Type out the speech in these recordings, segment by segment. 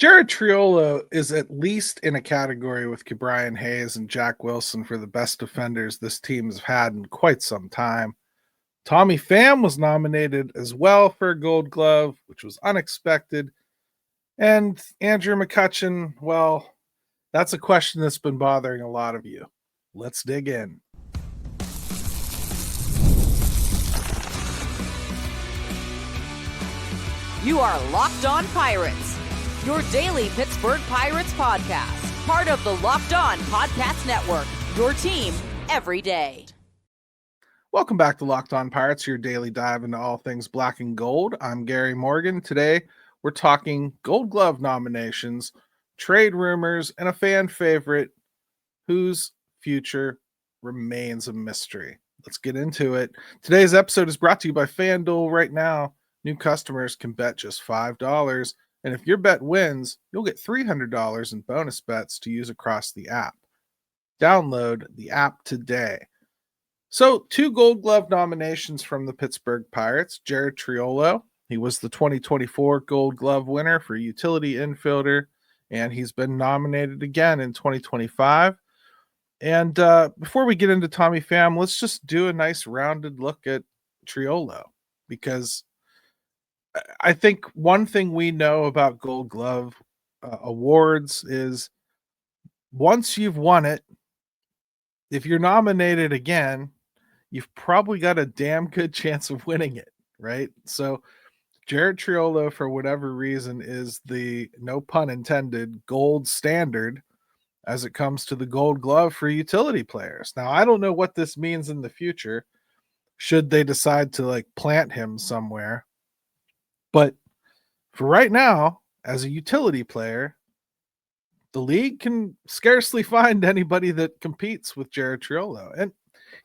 Jared Triolo is at least in a category with Brian Hayes and Jack Wilson for the best defenders this team has had in quite some time. Tommy Pham was nominated as well for a Gold Glove, which was unexpected. And Andrew McCutchen, well, that's a question that's been bothering a lot of you. Let's dig in. You are Locked On Pirates, your daily Pittsburgh Pirates podcast, part of the Locked On Podcast Network, your team every day. Welcome back to Locked On Pirates, your daily dive into all things black and gold. I'm Gary Morgan. Today, we're talking Gold Glove nominations, trade rumors, and a fan favorite whose future remains a mystery. Let's get into it. Today's episode is brought to you by FanDuel. Right now, new customers can bet just $5, and if your bet wins, you'll get $300 in bonus bets to use across the app. Download the app today. So, 2 Gold Glove nominations from the Pittsburgh Pirates. Jared Triolo, he was the 2024 Gold Glove winner for utility infielder, and he's been nominated again in 2025. And before we get into Tommy Pham, let's just do a nice rounded look at Triolo, because I think one thing we know about Gold Glove awards is once you've won it, if you're nominated again, you've probably got a damn good chance of winning it, right? So Jared Triolo, for whatever reason, is the, no pun intended, gold standard as it comes to the Gold Glove for utility players. Now, I don't know what this means in the future, should they decide to plant him somewhere. But for right now, as a utility player, the league can scarcely find anybody that competes with Jared Triolo. And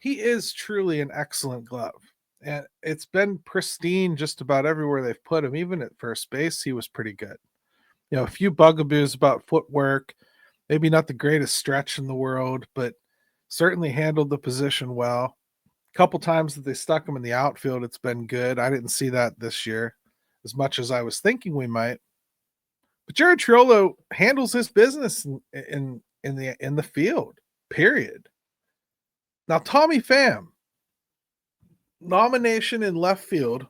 he is truly an excellent glove. And it's been pristine just about everywhere they've put him. Even at first base, he was pretty good. You know, a few bugaboos about footwork, maybe not the greatest stretch in the world, but certainly handled the position well. A couple times that they stuck him in the outfield, it's been good. I didn't see that this year as much as I was thinking we might. But Jared Triolo handles his business in the field, period. Now, Tommy Pham, nomination in left field,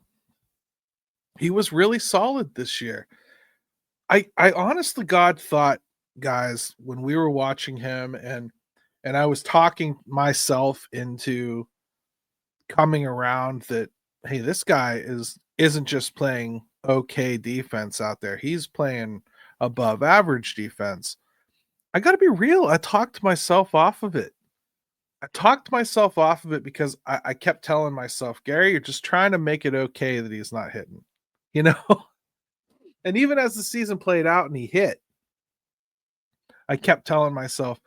he was really solid this year. I honest to God thought, guys, when we were watching him and I was talking myself into coming around that, hey, this guy isn't just playing okay defense out there. He's playing above average defense. I got to be real. I talked myself off of it. Because I kept telling myself, Gary, you're just trying to make it okay that he's not hitting, you know? And even as the season played out and he hit, I kept telling myself,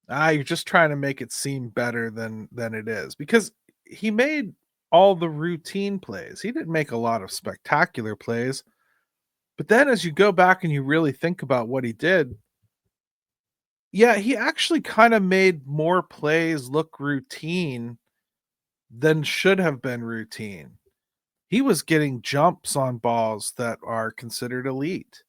you're just trying to make it seem better than it is, because he made all the routine plays. He didn't make a lot of spectacular plays. But then as you go back and you really think about what he did, yeah, he actually kind of made more plays look routine than should have been routine. He was getting jumps on balls that are considered elite.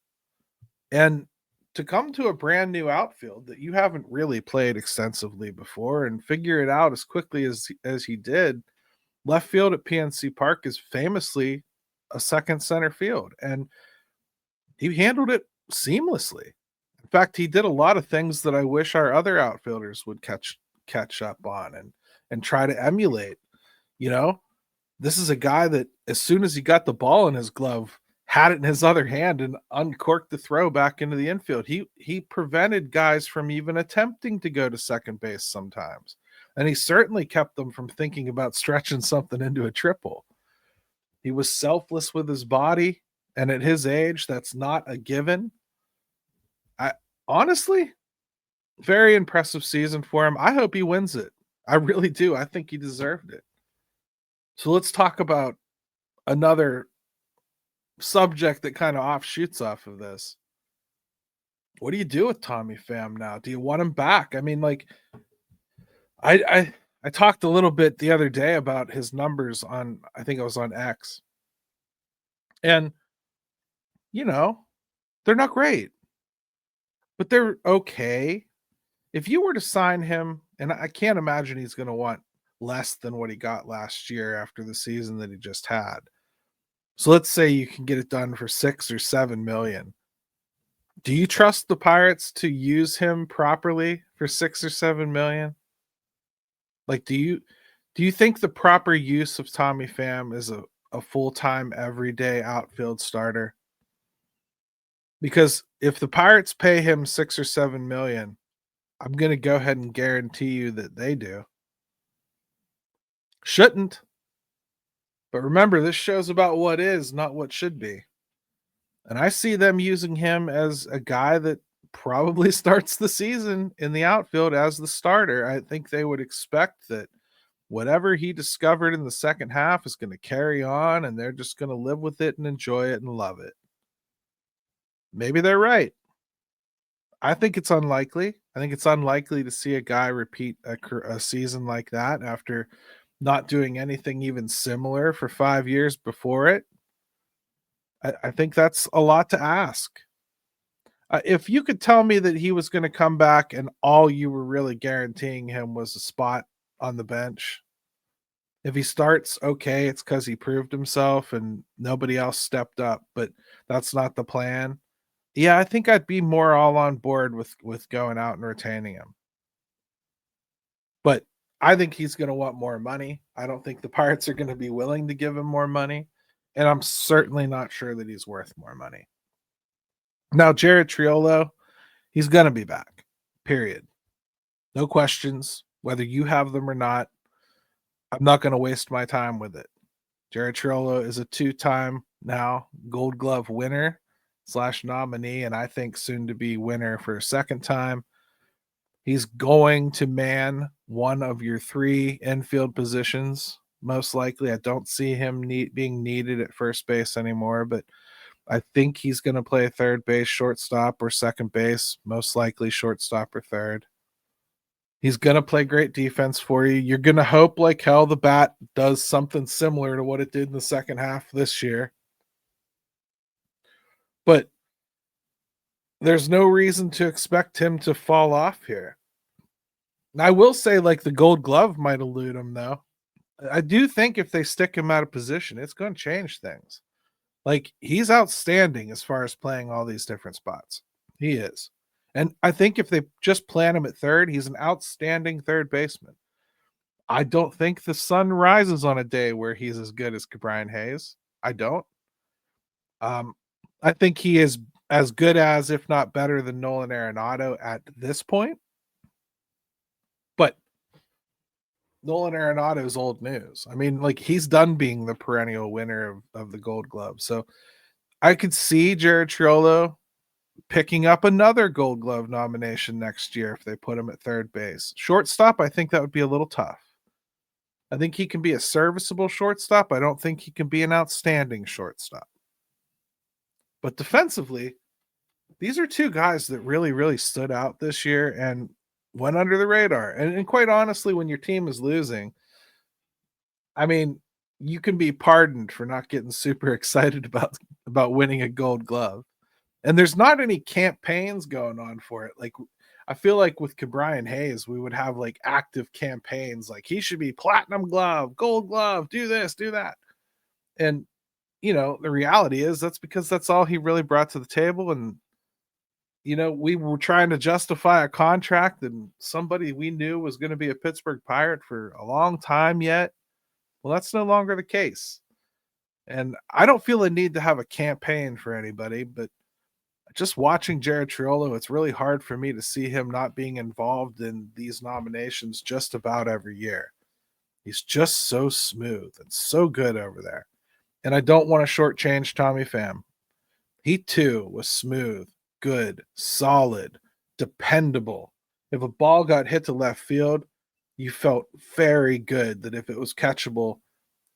And to come to a brand new outfield that you haven't really played extensively before and figure it out as quickly as he did, left field at PNC Park is famously a second center field, and he handled it seamlessly. In fact, he did a lot of things that I wish our other outfielders would catch up on and try to emulate. You know, this is a guy that as soon as he got the ball in his glove, had it in his other hand and uncorked the throw back into the infield. He prevented guys from even attempting to go to second base sometimes. And he certainly kept them from thinking about stretching something into a triple. He was selfless with his body, and at his age, that's not a given. Honestly, very impressive season for him. I hope he wins it. I really do. I think he deserved it. So let's talk about another subject that kind of offshoots off of this. What do you do with Tommy Pham now? Do you want him back? I mean, I talked a little bit the other day about his numbers on, I think it was on X. And, you know, They're not great, but they're okay. If you were to sign him, and I can't imagine he's going to want less than what he got last year after the season that he just had. So let's say you can get it done for 6 or 7 million. Do you trust the Pirates to use him properly for 6 or 7 million? Like, do you think the proper use of Tommy Pham is a full-time everyday outfield starter? Because if the Pirates pay him 6 or 7 million, I'm going to go ahead and guarantee you that they do. Shouldn't. But remember, this show's about what is, not what should be. And I see them using him as a guy that probably starts the season in the outfield as the starter. I think they would expect that whatever he discovered in the second half is going to carry on, and they're just going to live with it and enjoy it and love it. Maybe they're right. I think it's unlikely. I think it's unlikely to see a guy repeat a season like that after not doing anything even similar for 5 years before it. I think that's a lot to ask. If you could tell me that he was going to come back and all you were really guaranteeing him was a spot on the bench, if he starts, okay, it's because he proved himself and nobody else stepped up, but that's not the plan. Yeah, I think I'd be more all on board with going out and retaining him. But I think he's going to want more money. I don't think the Pirates are going to be willing to give him more money. And I'm certainly not sure that he's worth more money. Now, Jared Triolo, he's going to be back, period. No questions, whether you have them or not. I'm not going to waste my time with it. Jared Triolo is a 2-time now Gold Glove winner / nominee, and I think soon to be winner for a second time. He's going to man one of your 3 infield positions. Most likely, I don't see him being needed at first base anymore, but I think he's going to play third base, shortstop, or second base, most likely shortstop or third. He's going to play great defense for you. You're going to hope like hell the bat does something similar to what it did in the second half this year. But there's no reason to expect him to fall off here. And I will say, like, the Gold Glove might elude him, though. I do think if they stick him out of position, it's going to change things. Like, he's outstanding as far as playing all these different spots. He is. And I think if they just plant him at third, he's an outstanding third baseman. I don't think the sun rises on a day where he's as good as Brian Hayes. I don't. I think he is as good as, if not better than, Nolan Arenado at this point. But Nolan Arenado is old news. I mean, like, he's done being the perennial winner of the Gold Glove. So I could see Jared Triolo picking up another Gold Glove nomination next year if they put him at third base. Shortstop, I think that would be a little tough. I think he can be a serviceable shortstop. I don't think he can be an outstanding shortstop. But defensively, these are 2 guys that really, really stood out this year and went under the radar. And quite honestly, when your team is losing, I mean, you can be pardoned for not getting super excited about winning a Gold Glove. And there's not any campaigns going on for it. Like, I feel like with Brian Hayes, we would have like active campaigns, like he should be platinum glove, Gold Glove, do this, do that. And, you know, the reality is that's because that's all he really brought to the table. And, you know, we were trying to justify a contract and somebody we knew was going to be a Pittsburgh Pirate for a long time yet. Well, that's no longer the case. And I don't feel a need to have a campaign for anybody, but just watching Jared Triolo, it's really hard for me to see him not being involved in these nominations just about every year. He's just so smooth and so good over there. And I don't want to shortchange Tommy Pham. He too was smooth, good, solid, dependable. If a ball got hit to left field, you felt very good that if it was catchable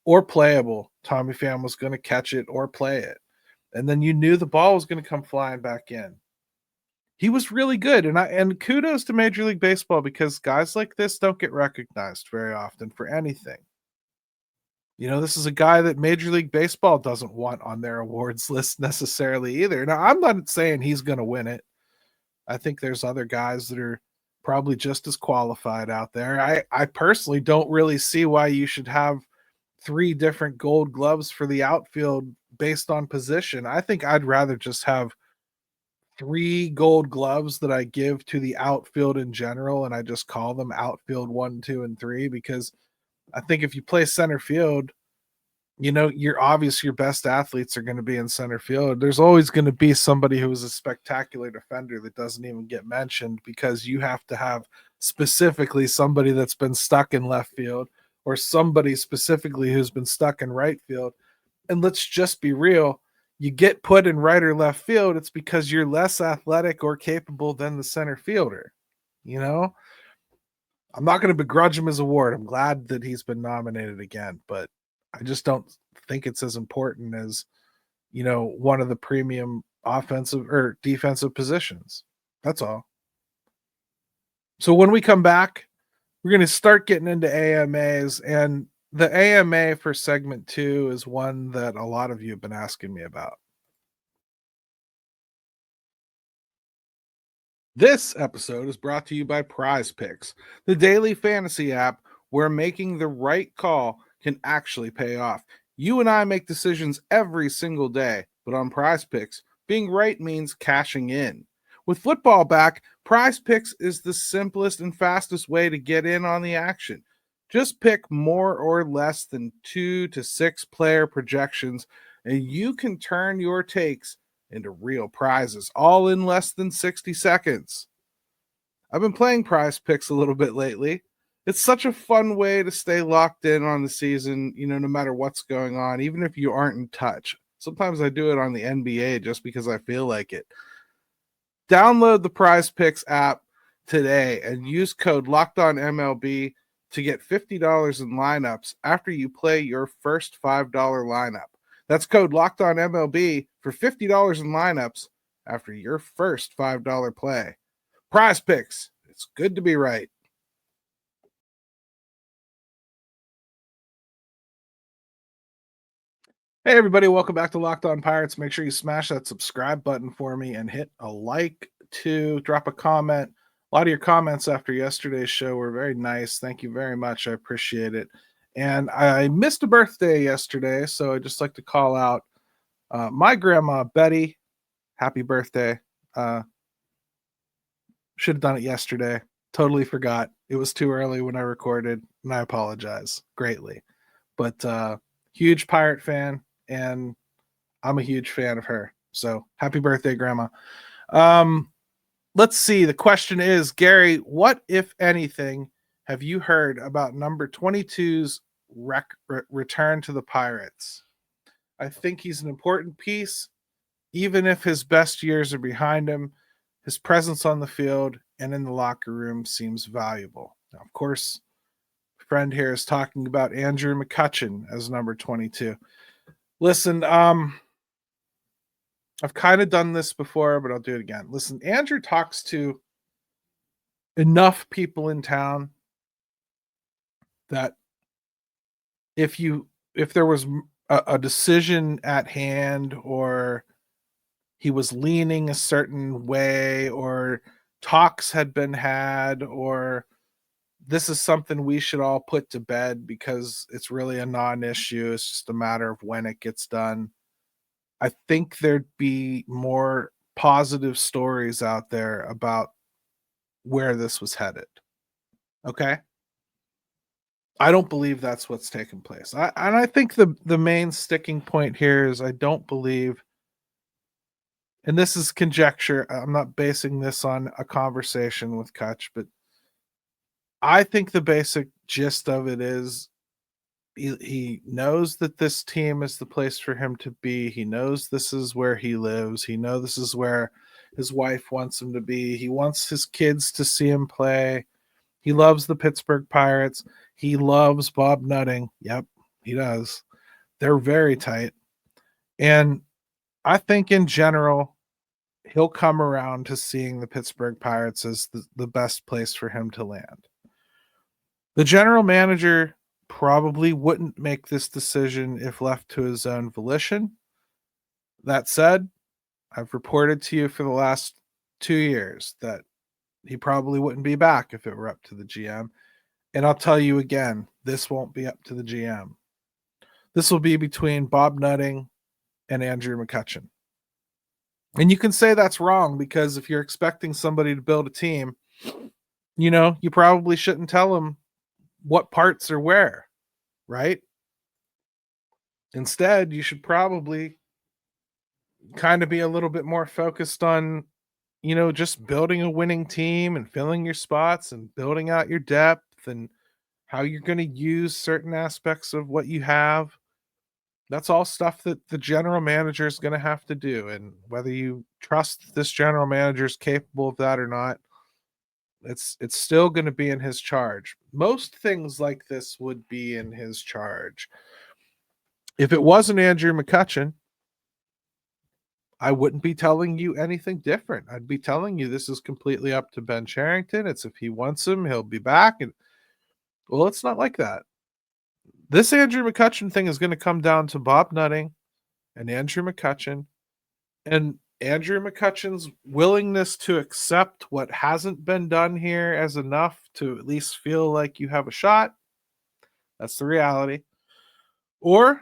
or playable, Tommy Pham was going to catch it or play it. And then you knew the ball was going to come flying back in. He was really good. And kudos to Major League Baseball, because guys like this don't get recognized very often for anything. This is a guy that Major League Baseball doesn't want on their awards list necessarily either. Now, I'm not saying he's going to win it. I think there's other guys that are probably just as qualified out there. I personally don't really see why you should have 3 different gold gloves for the outfield based on position. I think I'd rather just have 3 gold gloves that I give to the outfield in general, and I just call them outfield 1, 2, and 3, because I think if you play center field, your best athletes are going to be in center field. There's always going to be somebody who is a spectacular defender that doesn't even get mentioned, because you have to have specifically somebody that's been stuck in left field or somebody specifically who's been stuck in right field. And let's just be real. You get put in right or left field, it's because you're less athletic or capable than the center fielder. I'm not going to begrudge him his award. I'm glad that he's been nominated again, but I just don't think it's as important as, one of the premium offensive or defensive positions. That's all. So when we come back, we're going to start getting into AMAs, and the AMA for segment 2 is one that a lot of you have been asking me about. This episode is brought to you by PrizePicks, the daily fantasy app where making the right call can actually pay off. You and I make decisions every single day, but on PrizePicks, being right means cashing in. With football back, PrizePicks is the simplest and fastest way to get in on the action. Just pick more or less than 2 to 6 player projections, and you can turn your takes into real prizes, all in less than 60 seconds. I've been playing PrizePicks a little bit lately. It's such a fun way to stay locked in on the season, no matter what's going on, even if you aren't in touch. Sometimes I do it on the NBA just because I feel like it. Download the PrizePicks app today and use code LOCKEDONMLB to get $50 in lineups after you play your first $5 lineup. That's code LOCKEDONMLB for $50 in lineups after your first $5 play. PrizePicks, it's good to be right. Hey everybody, welcome back to Locked On Pirates. Make sure you smash that subscribe button for me and hit a like to drop a comment. A lot of your comments after yesterday's show were very nice. Thank you very much. I appreciate it. And I missed a birthday yesterday, so I'd just like to call out my grandma, Betty. Happy birthday. Should have done it yesterday. Totally forgot. It was too early when I recorded, and I apologize greatly. But huge Pirate fan, and I'm a huge fan of her. So happy birthday, Grandma. Let's see. The question is, Gary, what, if anything, have you heard about number 22's return to the Pirates? I think he's an important piece, even if his best years are behind him. His presence on the field and in the locker room seems valuable. Now, of course, a friend here is talking about Andrew McCutchen as number 22. Listen, I've kind of done this before, but I'll do it again. Listen, Andrew talks to enough people in town that if there was a decision at hand, or he was leaning a certain way, or talks had been had, or this is something we should all put to bed because it's really a non-issue, it's just a matter of when it gets done, I think there'd be more positive stories out there about where this was headed. Okay? I don't believe that's what's taken place. I think the main sticking point here is I don't believe, and this is conjecture, I'm not basing this on a conversation with Cutch, but I think the basic gist of it is he knows that this team is the place for him to be. He knows this is where he lives. He knows this is where his wife wants him to be. He wants his kids to see him play. He loves the Pittsburgh Pirates. He loves Bob Nutting. Yep, he does. They're very tight. And I think in general, he'll come around to seeing the Pittsburgh Pirates as the best place for him to land. The general manager probably wouldn't make this decision if left to his own volition. That said, I've reported to you for the last 2 years that he probably wouldn't be back if it were up to the GM. And I'll tell you again, this won't be up to the GM. This will be between Bob Nutting and Andrew McCutchen. And you can say that's wrong because if you're expecting somebody to build a team, you probably shouldn't tell them what parts are where, right? Instead, you should probably kind of be a little bit more focused on, just building a winning team and filling your spots and building out your depth and how you're going to use certain aspects of what you have. That's all stuff that the general manager is going to have to do. And whether you trust this general manager is capable of that or not, it's still going to be in his charge. Most things like this would be in his charge. If it wasn't Andrew McCutchen, I wouldn't be telling you anything different. I'd be telling you this is completely up to Ben Cherington. It's if he wants him, he'll be back. And well, it's not like that. This Andrew McCutchen thing is going to come down to Bob Nutting and Andrew McCutchen, and Andrew McCutchen's willingness to accept what hasn't been done here as enough to at least feel like you have a shot. That's the reality. Or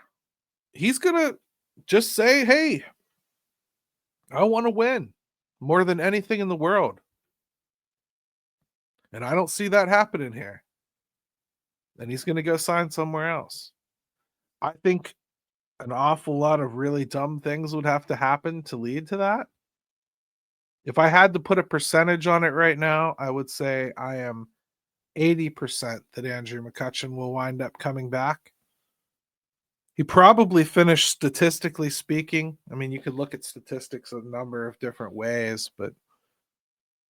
he's going to just say, hey, I want to win more than anything in the world. And I don't see that happening here. And he's going to go sign somewhere else. I think an awful lot of really dumb things would have to happen to lead to that. If I had to put a percentage on it right now, I would say I am 80% that Andrew McCutchen will wind up coming back. He probably finished, statistically speaking. I mean, you could look at statistics a number of different ways, but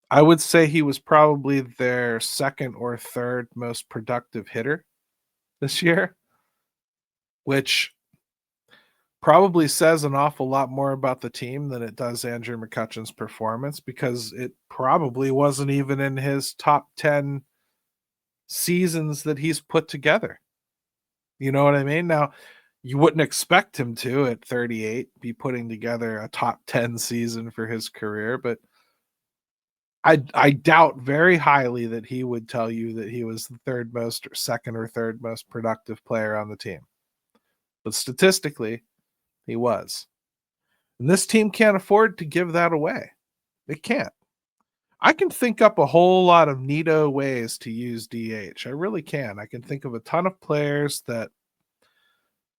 I would say he was probably their second or third most productive hitter this year, which probably says an awful lot more about the team than it does Andrew McCutchen's performance, because it probably wasn't even in his top 10 seasons that he's put together. You know what I mean? Now, you wouldn't expect him to, at 38, be putting together a top 10 season for his career, but I doubt very highly that he would tell you that he was the third most or second or third most productive player on the team. But statistically, he was. And this team can't afford to give that away. It can't. I can think up a whole lot of neato ways to use DH. I really can. I can think of a ton of players that,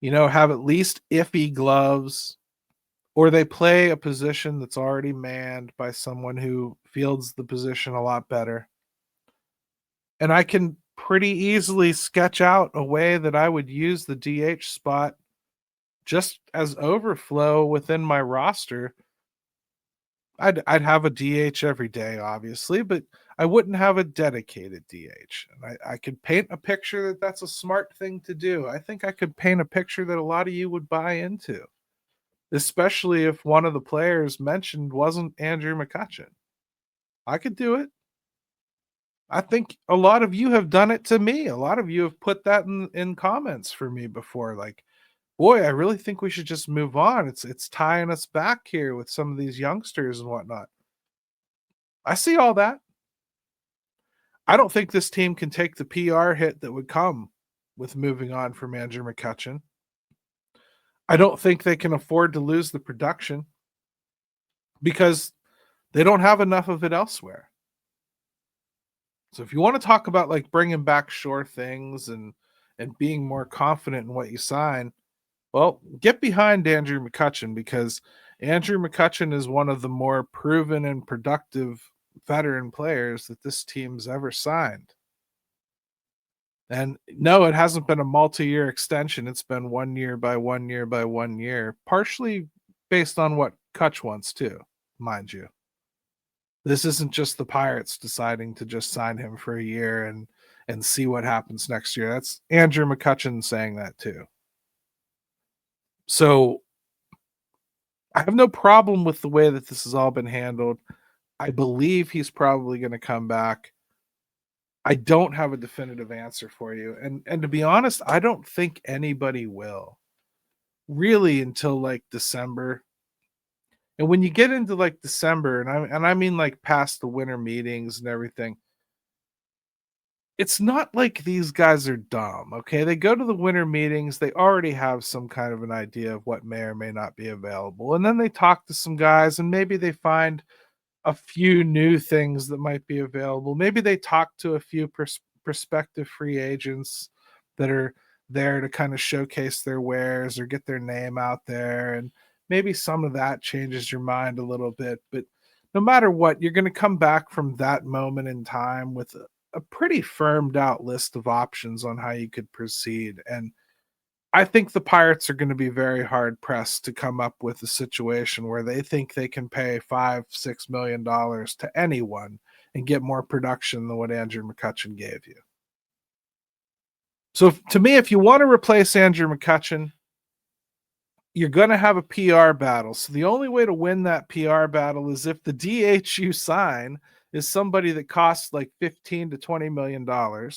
have at least iffy gloves, or they play a position that's already manned by someone who fields the position a lot better. And I can pretty easily sketch out a way that I would use the DH spot just as overflow within my roster. I'd have a DH every day, obviously, but I wouldn't have a dedicated DH. And I could paint a picture that that's a smart thing to do. I think I could paint a picture that a lot of you would buy into, especially if one of the players mentioned wasn't Andrew McCutchen. I could do it. I think a lot of you have done it to me. A lot of you have put that in comments for me before. Like, boy, I really think we should just move on. It's tying us back here with some of these youngsters and whatnot. I see all that. I don't think this team can take the PR hit that would come with moving on from Andrew McCutchen. I don't think they can afford to lose the production because they don't have enough of it elsewhere. So if you want to talk about like bringing back sure things and being more confident in what you sign, well, get behind Andrew McCutchen, because Andrew McCutchen is one of the more proven and productive veteran players that this team's ever signed. And no, it hasn't been a multi-year extension. It's been 1 year by 1 year by 1 year, partially based on what Cutch wants too, mind you. This isn't just the Pirates deciding to just sign him for a year and see what happens next year. That's Andrew McCutchen saying that too. So I have no problem with the way that this has all been handled. I believe he's probably going to come back. I don't have a definitive answer for you. And to be honest, I don't think anybody will really until like December. And when you get into like December, and I mean like past the winter meetings and everything, it's not like these guys are dumb. Okay. They go to the winter meetings, they already have some kind of an idea of what may or may not be available. And then they talk to some guys and maybe they find a few new things that might be available. Maybe they talk to a few prospective free agents that are there to kind of showcase their wares or get their name out there. And maybe some of that changes your mind a little bit. But no matter what, you're going to come back from that moment in time with a pretty firmed out list of options on how you could proceed. And I think the Pirates are going to be very hard pressed to come up with a situation where they think they can pay $5-6 million to anyone and get more production than what Andrew McCutchen gave you. So to me, if you want to replace Andrew McCutchen, you're going to have a PR battle. So the only way to win that PR battle is if the DH you sign is somebody that costs like $15 to $20 million,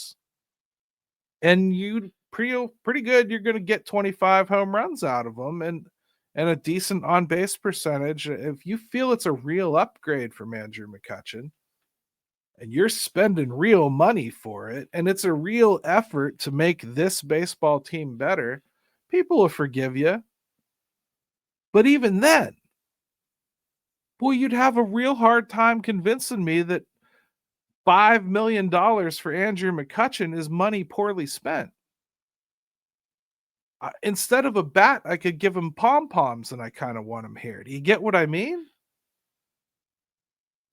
and you pretty good. You're going to get 25 home runs out of them and a decent on base percentage. If you feel it's a real upgrade from Andrew McCutchen, and you're spending real money for it, and it's a real effort to make this baseball team better, people will forgive you. But even then, boy, you'd have a real hard time convincing me that $5 million for Andrew McCutchen is money poorly spent. Instead of a bat, I could give him pom-poms, and I kind of want him here. Do you get what I mean?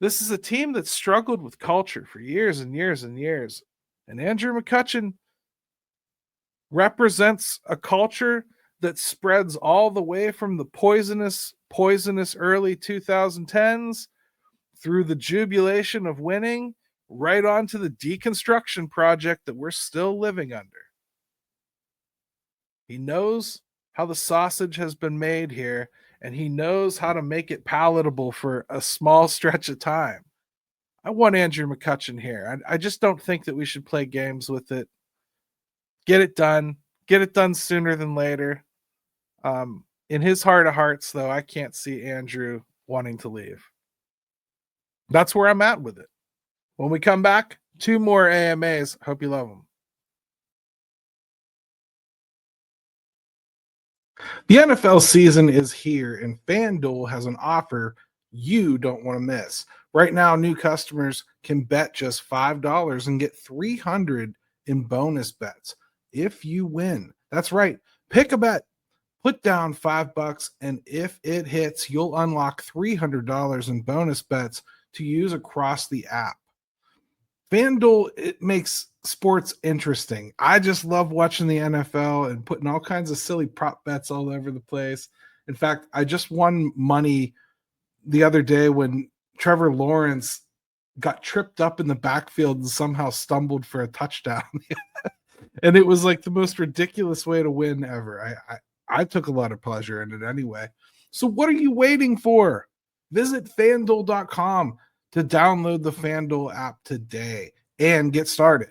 This is a team that struggled with culture for years and years and years. And Andrew McCutchen represents a culture that spreads all the way from the poisonous early 2010s through the jubilation of winning right on to the deconstruction project that we're still living under. He knows how the sausage has been made here, and he knows how to make it palatable for a small stretch of time. I want Andrew McCutchen here. I just don't think that we should play games with it. Get it done. Get it done sooner than later. In his heart of hearts, though, I can't see Andrew wanting to leave. That's where I'm at with it. When we come back, 2 more AMAs. Hope you love them. The NFL season is here, and FanDuel has an offer you don't want to miss. Right now, new customers can bet just $5 and get $300 in bonus bets if you win. That's right. Pick a bet, put down $5, and if it hits, you'll unlock $300 in bonus bets to use across the app. FanDuel, it makes sports interesting. I just love watching the NFL and putting all kinds of silly prop bets all over the place. In fact, I just won money the other day when Trevor Lawrence got tripped up in the backfield and somehow stumbled for a touchdown. And it was like the most ridiculous way to win ever. I took a lot of pleasure in it anyway. So what are you waiting for? Visit FanDuel.com to download the FanDuel app today and get started.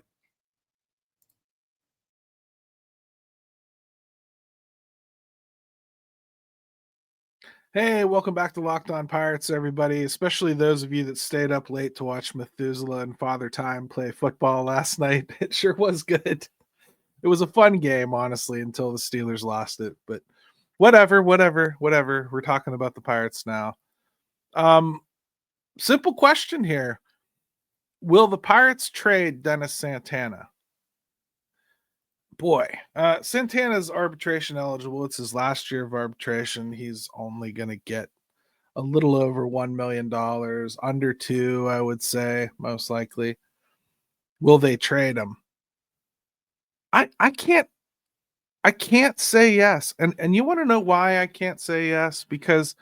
Hey, welcome back to Locked On Pirates, everybody, especially those of you that stayed up late to watch Methuselah and Father Time play football last night. It sure was good. It was a fun game, honestly, until the Steelers lost it. But whatever. We're talking about the Pirates now. Simple question here. Will the Pirates trade Dennis Santana? Boy, Santana's arbitration eligible. It's his last year of arbitration. He's only going to get a little over $1 million, under 2, I would say, most likely. Will they trade him? I can't say yes. And you want to know why I can't say yes? Because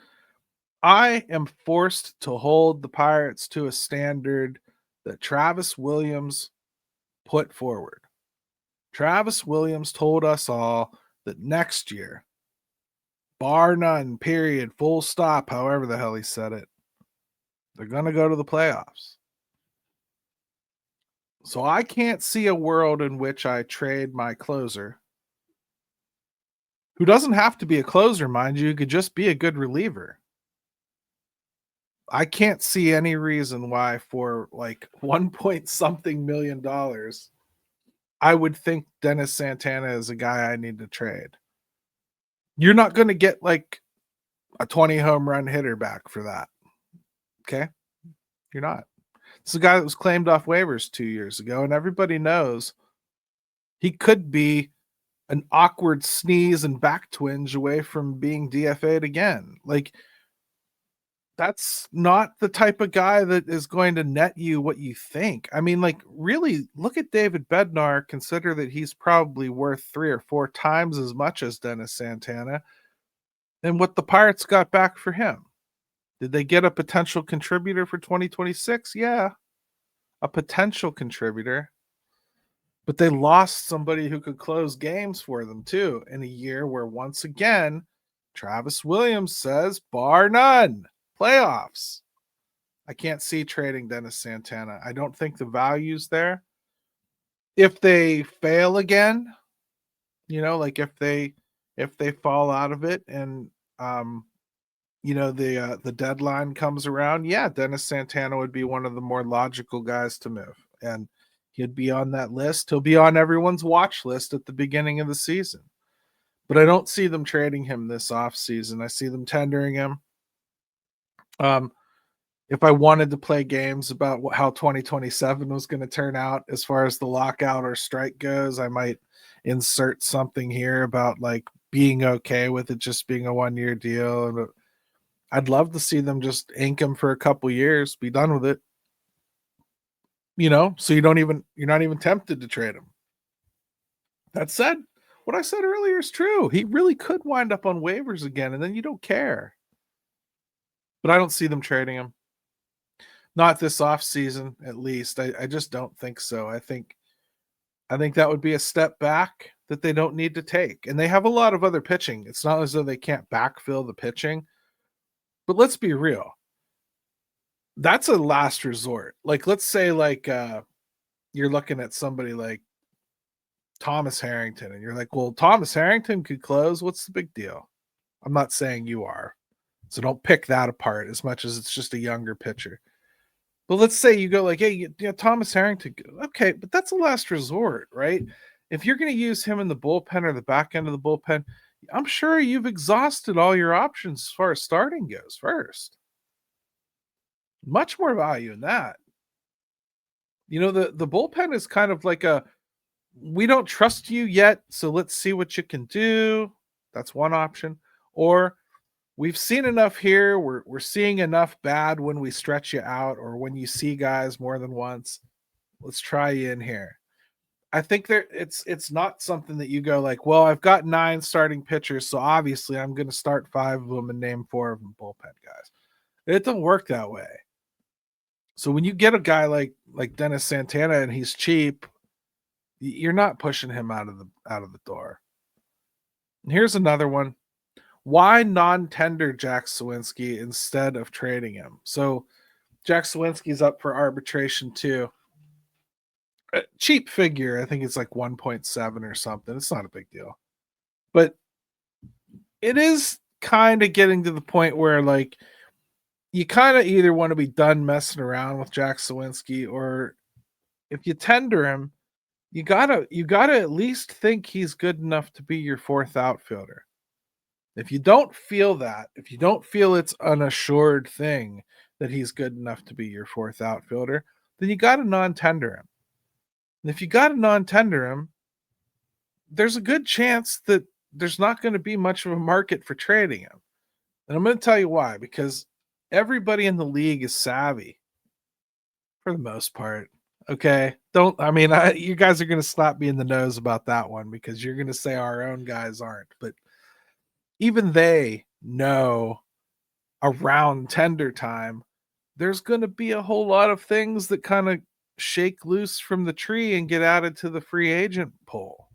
I am forced to hold the Pirates to a standard that Travis Williams put forward. Travis Williams told us all that next year, bar none, period, full stop, however the hell he said it, they're going to go to the playoffs. So I can't see a world in which I trade my closer, who doesn't have to be a closer, mind you, could just be a good reliever. I can't see any reason why for like 1 point something million dollars, I would think Dennis Santana is a guy I need to trade. You're not going to get like a 20 home run hitter back for that. Okay? You're not. It's a guy that was claimed off waivers 2 years ago, and everybody knows he could be an awkward sneeze and back twinge away from being DFA'd again. Like, that's not the type of guy that is going to net you what you think. I mean, like, really, look at David Bednar. Consider that he's probably worth 3 or 4 times as much as Dennis Santana, and what the Pirates got back for him. Did they get a potential contributor for 2026? Yeah, a potential contributor. But they lost somebody who could close games for them too, in a year where, once again, Travis Williams says, bar none, playoffs. I can't see trading Dennis Santana. I don't think the value's there. If they fail again, like if they fall out of it and the deadline comes around, yeah, Dennis Santana would be one of the more logical guys to move. And he'd be on that list. He'll be on everyone's watch list at the beginning of the season. But I don't see them trading him this offseason. I see them tendering him. If I wanted to play games about how 2027 was going to turn out as far as the lockout or strike goes, I might insert something here about like being okay with it just being a 1-year deal. And I'd love to see them just ink him for a couple years, be done with it. So you're not even tempted to trade him. That said, what I said earlier is true. He really could wind up on waivers again, and then you don't care. But I don't see them trading him. Not this offseason, at least. I just don't think so. I think that would be a step back that they don't need to take. And they have a lot of other pitching. It's not as though they can't backfill the pitching. But let's be real. That's a last resort. Like, let's say like you're looking at somebody like Thomas Harrington, and you're like, well, Thomas Harrington could close. What's the big deal? I'm not saying you are. So don't pick that apart as much as it's just a younger pitcher. But let's say you go like, hey, Thomas Harrington. Okay, but that's a last resort, right? If you're going to use him in the bullpen or the back end of the bullpen, I'm sure you've exhausted all your options as far as starting goes first. Much more value in that. The bullpen is kind of like we don't trust you yet, so let's see what you can do. That's one option. Or we've seen enough here. We're seeing enough bad when we stretch you out, or when you see guys more than once. Let's try you in here. I think it's not something that you go like, well, I've got 9 starting pitchers, so obviously I'm going to start 5 of them and name 4 of them bullpen guys. It doesn't work that way. So when you get a guy like Dennis Santana and he's cheap, you're not pushing him out of the door. And here's another one. Why non-tender Jack Suwinski instead of trading him? So Jack Suwinski's up for arbitration too. A cheap figure. I think it's like 1.7 or something. It's not a big deal. But it is kind of getting to the point where like you kind of either want to be done messing around with Jack Suwinski, or if you tender him, you gotta at least think he's good enough to be your 4th outfielder. If you don't feel that, if you don't feel it's an assured thing that he's good enough to be your 4th outfielder, then you got to non-tender him. And if you got to non-tender him, there's a good chance that there's not going to be much of a market for trading him. And I'm going to tell you why, because everybody in the league is savvy for the most part. Okay. You guys are going to slap me in the nose about that one because you're going to say our own guys aren't, but even they know around tender time, there's going to be a whole lot of things that kind of shake loose from the tree and get added to the free agent pool.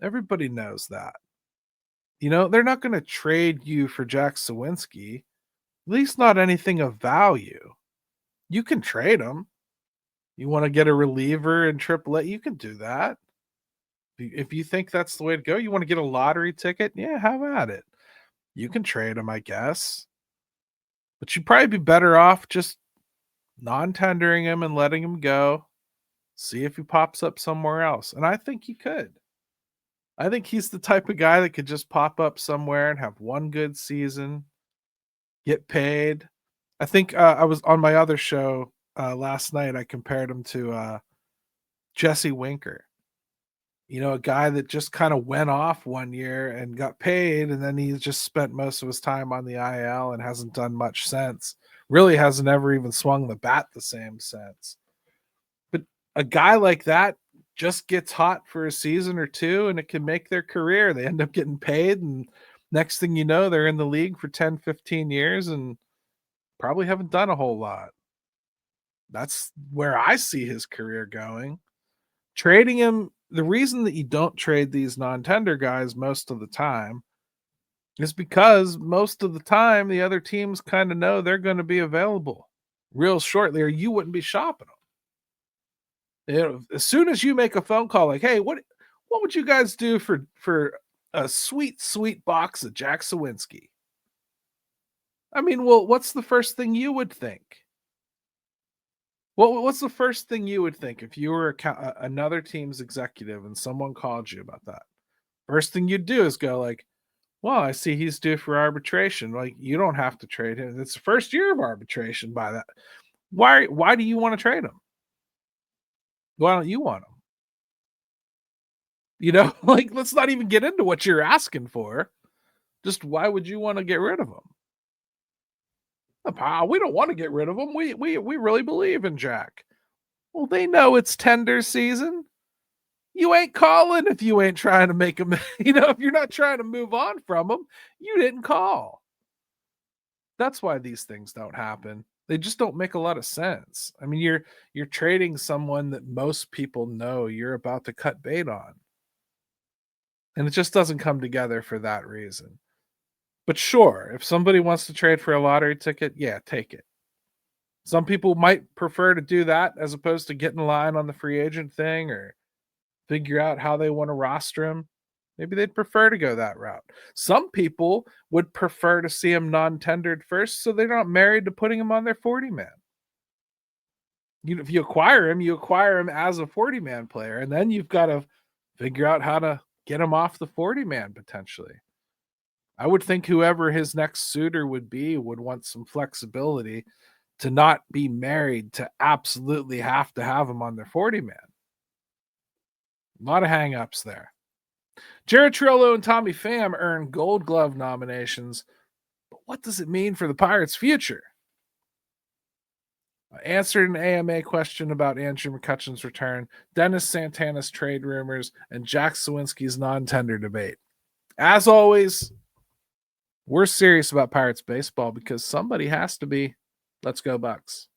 Everybody knows that. They're not going to trade you for Jack Suwinski, at least not anything of value. You can trade him. You want to get a reliever in AAA, you can do that. If you think that's the way to go, you want to get a lottery ticket, yeah, have at it. You can trade him, I guess. But you'd probably be better off just non-tendering him and letting him go. See if he pops up somewhere else. And I think he could. I think he's the type of guy that could just pop up somewhere and have one good season, get paid. I think I was on my other show last night. I compared him to Jesse Winker. You know, a guy that just kind of went off one year and got paid, and then he just spent most of his time on the IL and hasn't done much since. Really hasn't ever even swung the bat the same since. But a guy like that just gets hot for a season or two, and it can make their career. They end up getting paid, and next thing you know, they're in the league for 10, 15 years and probably haven't done a whole lot. That's where I see his career going. Trading him, the reason that you don't trade these non-tender guys most of the time is because most of the time the other teams kind of know they're going to be available real shortly, or you wouldn't be shopping them. You know, as soon as you make a phone call like, hey, what would you guys do for a sweet box of Jack Suwinski? I mean, well, what's the first thing you would think? What's the first thing you would think if you were another team's executive and someone called you about that? First thing you'd do is go like, well, I see he's due for arbitration. Like, you don't have to trade him. It's the first year of arbitration by that. Why do you want to trade him? Why don't you want him? You know, like, let's not even get into what you're asking for. Just why would you want to get rid of him? We don't want to get rid of him. We really believe in Jack. Well, they know it's tender season. You ain't calling if you ain't trying to make him, you know, if you're not trying to move on from him, you didn't call. That's why these things don't happen. They just don't make a lot of sense. I mean, you're trading someone that most people know you're about to cut bait on. And it just doesn't come together for that reason. But sure, if somebody wants to trade for a lottery ticket, yeah, take it. Some people might prefer to do that as opposed to get in line on the free agent thing or figure out how they want to roster him. Maybe they'd prefer to go that route. Some people would prefer to see him non-tendered first so they're not married to putting him on their 40-man. If you acquire him as a 40-man player, and then you've got to figure out how to get him off the 40-man potentially. I would think whoever his next suitor would be would want some flexibility to not be married to absolutely have to have him on their 40-man. A lot of hang-ups there. Jared Triolo and Tommy Pham earned Gold Glove nominations, but what does it mean for the Pirates' future? I answered an AMA question about Andrew McCutchen's return, Dennis Santana's trade rumors, and Jack Suwinski's non-tender debate. As always, we're serious about Pirates baseball because somebody has to be. Let's go Bucks.